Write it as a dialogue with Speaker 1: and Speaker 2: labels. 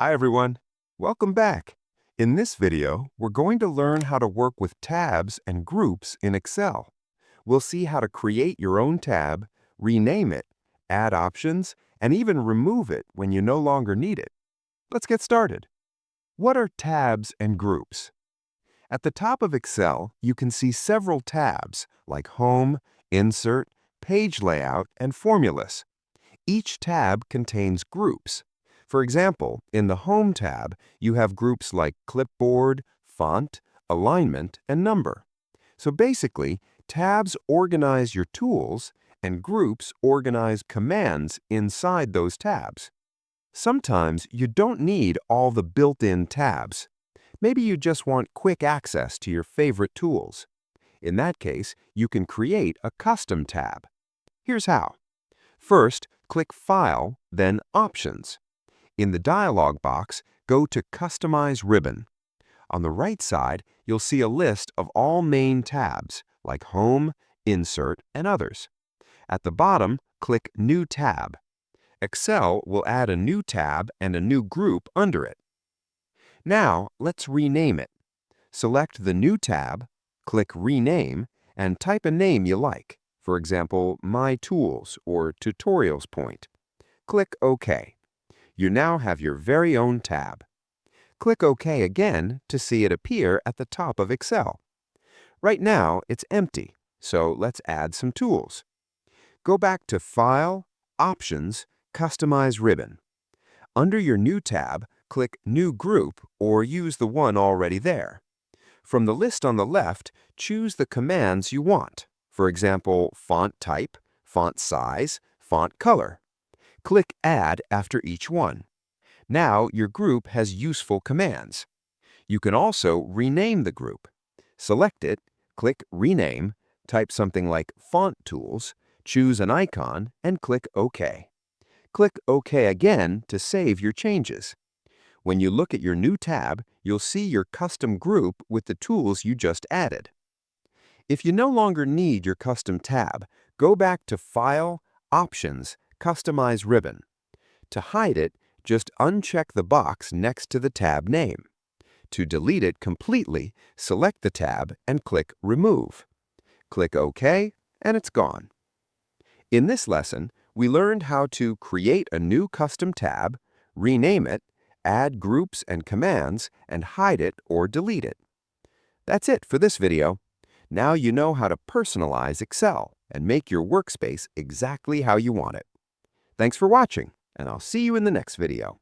Speaker 1: Hi everyone, welcome back. In this video, we're going to learn how to work with tabs and groups in Excel. We'll see how to create your own tab, rename it, add options, and even remove it when you no longer need it. Let's get started. What are tabs and groups? At the top of Excel, you can see several tabs like Home, Insert, Page Layout, and Formulas. Each tab contains groups. For example, in the Home tab, you have groups like Clipboard, Font, Alignment, and Number. So basically, tabs organize your tools, and groups organize commands inside those tabs. Sometimes you don't need all the built-in tabs. Maybe you just want quick access to your favorite tools. In that case, you can create a custom tab. Here's how. First, click File, then Options. In the dialog box, go to Customize Ribbon. On the right side, you'll see a list of all main tabs, like Home, Insert, and others. At the bottom, click New Tab. Excel will add a new tab and a new group under it. Now, let's rename it. Select the new tab, click Rename, and type a name you like. For example, My Tools or Tutorials Point. Click OK. You now have your very own tab. Click OK again to see it appear at the top of Excel. Right now, it's empty, so let's add some tools. Go back to File, Options, Customize Ribbon. Under your new tab, click New Group or use the one already there. From the list on the left, choose the commands you want. For example, font type, font size, font color. Click Add after each one. Now your group has useful commands. You can also rename the group. Select it, click Rename, type something like Font Tools, choose an icon, and click OK. Click OK again to save your changes. When you look at your new tab, you'll see your custom group with the tools you just added. If you no longer need your custom tab, go back to File, Options, Customize Ribbon. To hide it, just uncheck the box next to the tab name. To delete it completely, select the tab and click Remove. Click OK, and it's gone. In this lesson, we learned how to create a new custom tab, rename it, add groups and commands, and hide it or delete it. That's it for this video. Now you know how to personalize Excel and make your workspace exactly how you want it. Thanks for watching, and I'll see you in the next video.